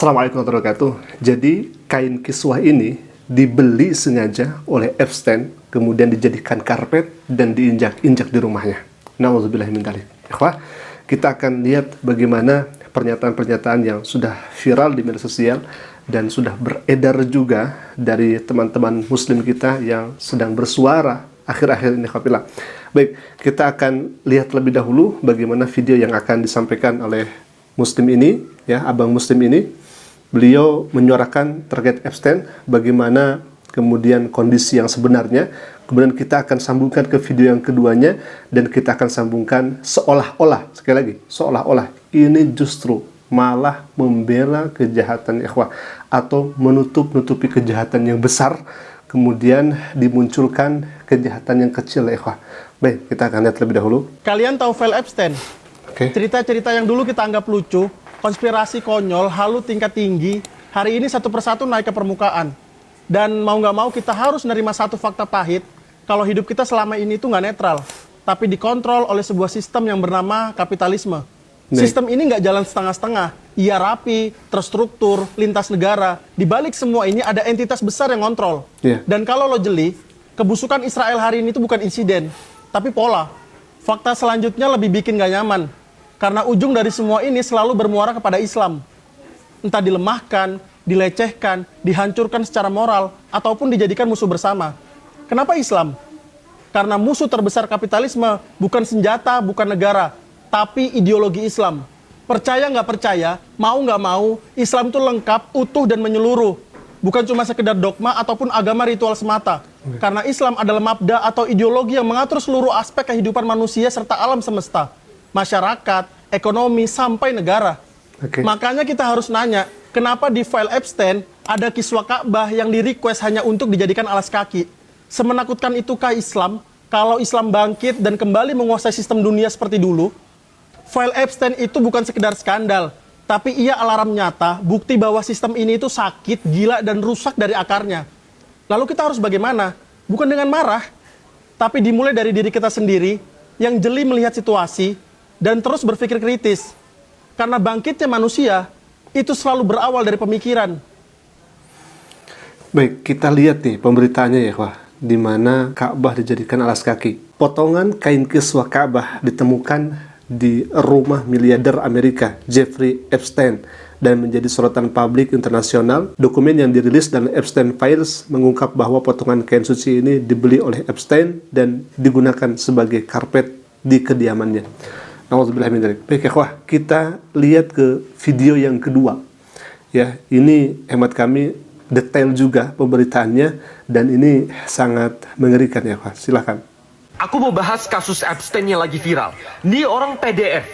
Assalamualaikum warahmatullahi wabarakatuh. Jadi kain kiswah ini dibeli sengaja oleh Epstein, kemudian dijadikan karpet dan diinjak-injak di rumahnya. Nauzubillah min dzalik. Ikhwah, kita akan lihat bagaimana pernyataan-pernyataan yang sudah viral di media sosial dan sudah beredar juga dari teman-teman muslim kita yang sedang bersuara akhir-akhir ini. Baik, kita akan lihat lebih dahulu bagaimana video yang akan disampaikan oleh muslim ini, ya, abang muslim ini. Beliau menyuarakan terkait Epstein, bagaimana kemudian kondisi yang sebenarnya. Kemudian kita akan sambungkan ke video yang keduanya, dan kita akan sambungkan seolah-olah, sekali lagi, seolah-olah ini justru malah membela kejahatan ikhwah, atau menutup-nutupi kejahatan yang besar, kemudian dimunculkan kejahatan yang kecil ikhwah. Baik, kita akan lihat lebih dahulu. Kalian tahu file Epstein? Cerita-cerita yang dulu kita anggap lucu, konspirasi konyol, halu tingkat tinggi, hari ini satu persatu naik ke permukaan. Dan mau nggak mau kita harus menerima satu fakta pahit, kalau hidup kita selama ini itu nggak netral, tapi dikontrol oleh sebuah sistem yang bernama kapitalisme. Sistem ini nggak jalan setengah-setengah, ia rapi, terstruktur, lintas negara. Di balik semua ini ada entitas besar yang ngontrol. Dan kalau lo jeli, kebusukan Israel hari ini itu bukan insiden, tapi pola. Fakta selanjutnya lebih bikin nggak nyaman. Karena ujung dari semua ini selalu bermuara kepada Islam. Entah dilemahkan, dilecehkan, dihancurkan secara moral, ataupun dijadikan musuh bersama. Kenapa Islam? Karena musuh terbesar kapitalisme bukan senjata, bukan negara, tapi ideologi Islam. Percaya nggak percaya, mau nggak mau, Islam itu lengkap, utuh, dan menyeluruh. Bukan cuma sekedar dogma ataupun agama ritual semata. Karena Islam adalah mabda atau ideologi yang mengatur seluruh aspek kehidupan manusia serta alam semesta. Masyarakat, ekonomi, sampai negara. Makanya kita harus nanya, kenapa di file Epstein ada kiswah Ka'bah yang di-request hanya untuk dijadikan alas kaki? Semenakutkan itukah Islam? Kalau Islam bangkit dan kembali menguasai sistem dunia seperti dulu, file Epstein itu bukan sekedar skandal, tapi ia alarm nyata, bukti bahwa sistem ini itu sakit, gila, dan rusak dari akarnya. Lalu kita harus bagaimana? Bukan dengan marah, tapi dimulai dari diri kita sendiri, yang jeli melihat situasi, dan terus berpikir kritis. Karena bangkitnya manusia, itu selalu berawal dari pemikiran. Baik, kita lihat nih pemberitaannya ya, wah, di mana Ka'bah dijadikan alas kaki. Potongan kain kiswah Ka'bah ditemukan di rumah miliarder Amerika, Jeffrey Epstein, dan menjadi sorotan publik internasional. Dokumen yang dirilis dalam Epstein Files mengungkap bahwa potongan kain suci ini dibeli oleh Epstein dan digunakan sebagai karpet di kediamannya. Nauzubillah min dzalik. Baik, ikhwah, kita lihat ke video yang kedua. Ya, ini hemat kami detail juga pemberitaannya, dan ini sangat mengerikan ya, ikhwah. Silakan. Aku mau bahas kasus Epstein yang lagi viral. Ini orang PDF.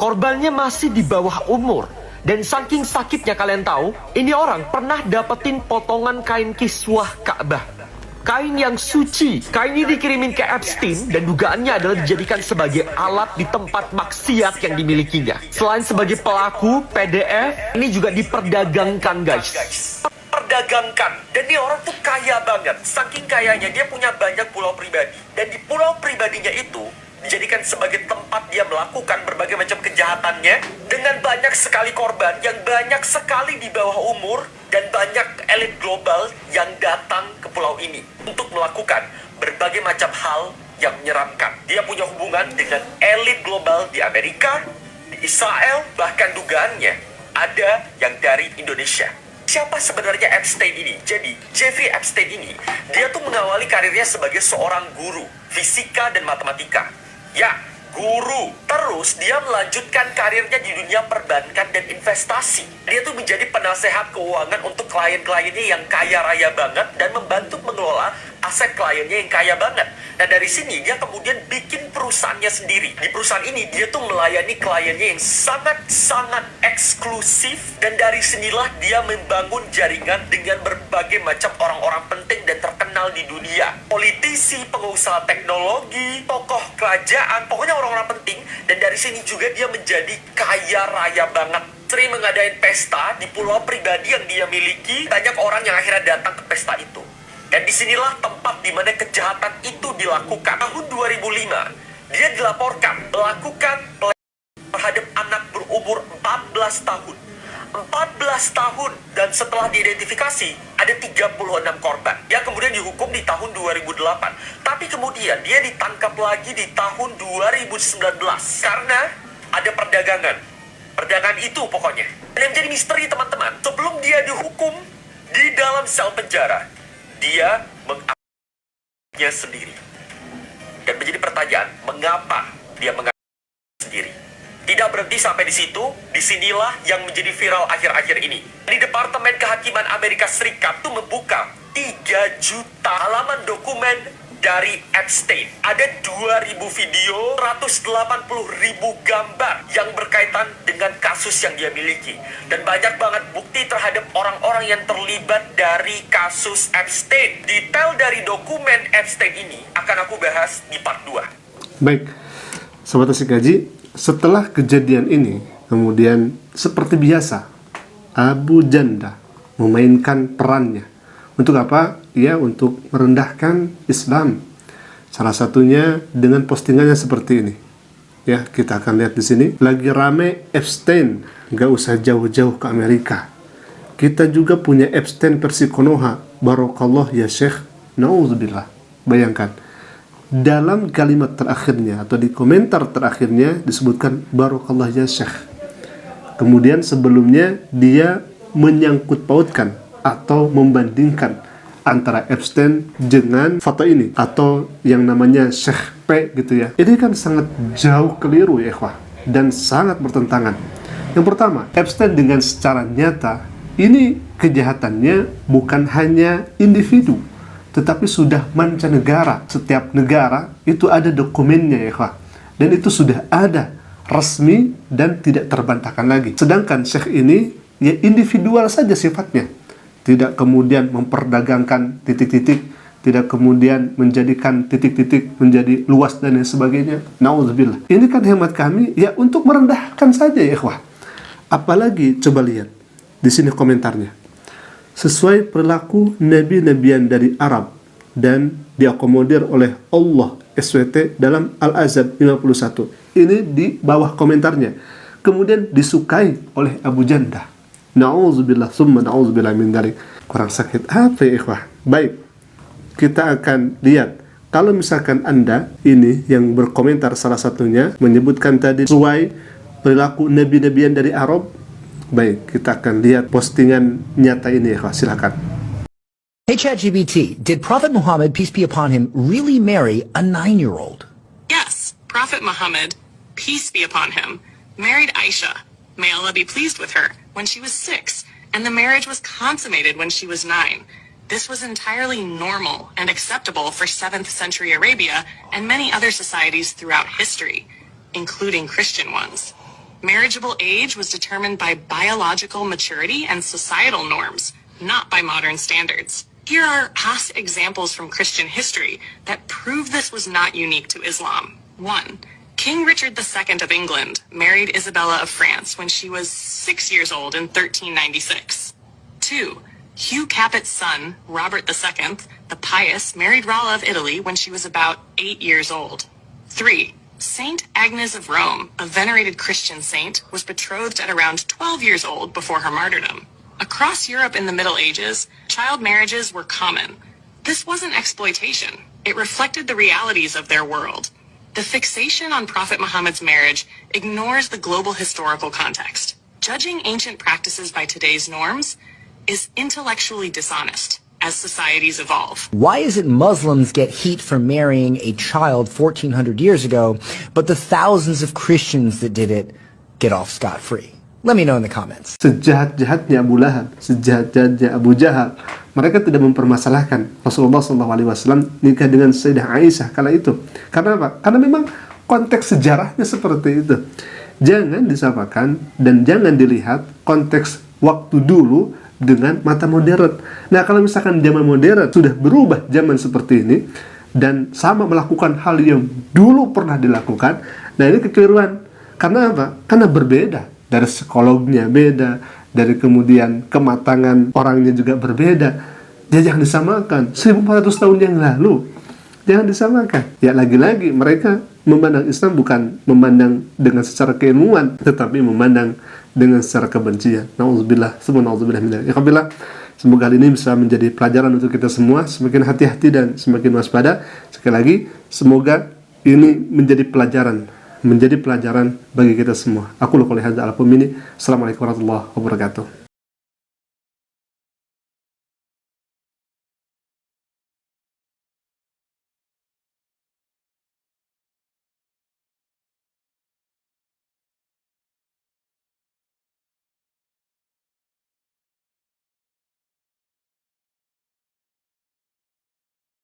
Korbannya masih di bawah umur. Dan saking sakitnya kalian tahu, ini orang pernah dapetin potongan kain kiswah Ka'bah. Kain yang suci. Kain ini dikirimin ke Epstein dan dugaannya adalah dijadikan sebagai alat di tempat maksiat yang dimilikinya. Selain sebagai pelaku, PDF ini juga diperdagangkan, guys. Perdagangkan. Dan dia orang tuh kaya banget. Saking kayanya dia punya banyak pulau pribadi. Dan di pulau pribadinya itu dijadikan sebagai tempat dia melakukan berbagai macam kejahatannya dengan banyak sekali korban yang banyak sekali di bawah umur dan banyak elit global yang datang ke pulau ini untuk melakukan berbagai macam hal yang menyeramkan. Dia punya hubungan dengan elit global di Amerika, di Israel, bahkan dugaannya ada yang dari Indonesia. Siapa sebenarnya Epstein ini? Jadi, Jeffrey Epstein ini, dia tuh mengawali karirnya sebagai seorang guru fisika dan matematika. Ya, guru. Terus dia melanjutkan karirnya di dunia perbankan dan investasi. Dia tuh menjadi penasehat keuangan untuk klien-kliennya yang kaya raya banget dan membantu mengelola aset kliennya yang kaya banget. Nah, dari sini dia kemudian bikin perusahaannya sendiri. Di perusahaan ini dia tuh melayani kliennya yang sangat-sangat eksklusif, dan dari sinilah dia membangun jaringan dengan berbagai macam orang-orang penting dan terkenal di dunia. Politisi, pengusaha teknologi, tokoh kerajaan, pokoknya orang-orang penting. Dan dari sini juga dia menjadi kaya raya banget. Sering mengadain pesta di pulau pribadi yang dia miliki. Banyak orang yang akhirnya datang ke pesta itu. Dan disinilah tempat di mana kejahatan itu dilakukan. Tahun 2005, dia dilaporkan melakukan pelecehan terhadap anak berumur 14 tahun. 14 tahun. Dan setelah diidentifikasi, ada 36 korban. Dia kemudian dihukum di tahun 2008. Tapi kemudian dia ditangkap lagi di tahun 2019. Karena ada perdagangan. Perdagangan itu pokoknya. Dan yang menjadi misteri teman-teman, sebelum dia dihukum di dalam sel penjara, dia mengakui sendiri. Dan menjadi pertanyaan, mengapa dia mengakui sendiri? Tidak berhenti sampai di situ, disinilah yang menjadi viral akhir-akhir ini. Di Departemen Kehakiman Amerika Serikat tuh membuka 3 juta halaman dokumen dari Epstein. Ada 2.000 video, 180.000 gambar yang berkaitan dengan kasus yang dia miliki. Dan banyak banget bukti terhadap orang-orang yang terlibat dari kasus Epstein. Detail dari dokumen Epstein ini akan aku bahas di part 2. Baik, Sobat Asik Ngaji, setelah kejadian ini, kemudian seperti biasa, Abu Janda memainkan perannya. Untuk apa? Ya, untuk merendahkan Islam. Salah satunya dengan postingannya seperti ini. Ya, kita akan lihat di sini. Lagi rame Epstein, gak usah jauh-jauh ke Amerika. Kita juga punya Epstein versi Konoha. Barokallah ya Syekh. Nauzubillah. Bayangkan. Dalam kalimat terakhirnya atau di komentar terakhirnya disebutkan Barokallah ya Syekh. Kemudian sebelumnya dia menyangkut pautkan atau membandingkan antara Epstein dengan foto ini atau yang namanya Syekh P gitu ya. Ini kan sangat jauh keliru ya ikhwah, dan sangat bertentangan. Yang pertama, Epstein dengan secara nyata ini kejahatannya bukan hanya individu, tetapi sudah mancanegara. Setiap negara itu ada dokumennya ya ikhwah, dan itu sudah ada resmi dan tidak terbantahkan lagi. Sedangkan Syekh ini ya individual saja sifatnya, tidak kemudian memperdagangkan titik-titik, tidak kemudian menjadikan titik-titik menjadi luas dan lain sebagainya. Nauzubillah. Ini kan hemat kami ya untuk merendahkan saja ya ikhwah. Apalagi coba lihat di sini komentarnya. Sesuai perilaku nabi-nabian dari Arab dan diakomodir oleh Allah SWT dalam Al-Azab 51. Ini di bawah komentarnya. Kemudian disukai oleh Abu Janda. Na'udzubillah, summa na'udzubillah min dzalik. Kurang sakit apa ya ikhwah? Baik, kita akan lihat. Kalau misalkan Anda ini yang berkomentar salah satunya menyebutkan tadi sesuai perilaku nabi-nabian dari Arab. Baik, kita akan lihat postingan nyata ini ya, silakan. Hey ChatGPT, did Prophet Muhammad, peace be upon him, really marry a 9-year-old? Yes, Prophet Muhammad, peace be upon him, married Aisha, may Allah be pleased with her, when she was 6, and the marriage was consummated when she was 9. This was entirely normal and acceptable for 7th century Arabia and many other societies throughout history, including Christian ones. Marriageable age was determined by biological maturity and societal norms, not by modern standards. Here are past examples from Christian history that prove this was not unique to Islam. 1. King Richard II of England married Isabella of France when she was 6 years old in 1396. 2. Hugh Capet's son, Robert II, the Pious, married Rala of Italy when she was about 8 years old. 3. Saint Agnes of Rome, a venerated Christian saint, was betrothed at around 12 years old before her martyrdom. Across Europe in the Middle Ages, child marriages were common. This wasn't exploitation. It reflected the realities of their world. The fixation on Prophet Muhammad's marriage ignores the global historical context. Judging ancient practices by today's norms is intellectually dishonest as societies evolve. Why is it Muslims get heat for marrying a child 1400 years ago, but the thousands of Christians that did it get off scot-free? Let me know in the comments. Sejahat-jahatnya Abu Lahab, sejahat-jahatnya Abu Jahal, mereka tidak mempermasalahkan Rasulullah SAW nikah dengan Sayyidah Aisyah kala itu. Karena apa? Karena memang konteks sejarahnya seperti itu. Jangan disamakan dan jangan dilihat konteks waktu dulu dengan mata modern. Nah, kalau misalkan zaman modern sudah berubah zaman seperti ini dan sama melakukan hal yang dulu pernah dilakukan, nah ini kekeliruan. Karena apa? Karena berbeda. Dari psikolognya beda, dari kemudian kematangan orangnya juga berbeda. Ya, jangan disamakan. 1400 tahun yang lalu, jangan disamakan. Ya, lagi-lagi mereka memandang Islam bukan memandang dengan secara keilmuan, tetapi memandang dengan secara kebencian. Nauzubillah, semua nauzubillah min dzalik. Ikhwabillah, semoga hal ini bisa menjadi pelajaran untuk kita semua, semakin hati-hati dan semakin waspada. Sekali lagi, semoga ini menjadi pelajaran bagi kita semua. Aku qouli hadza. Assalamualaikum warahmatullahi wabarakatuh.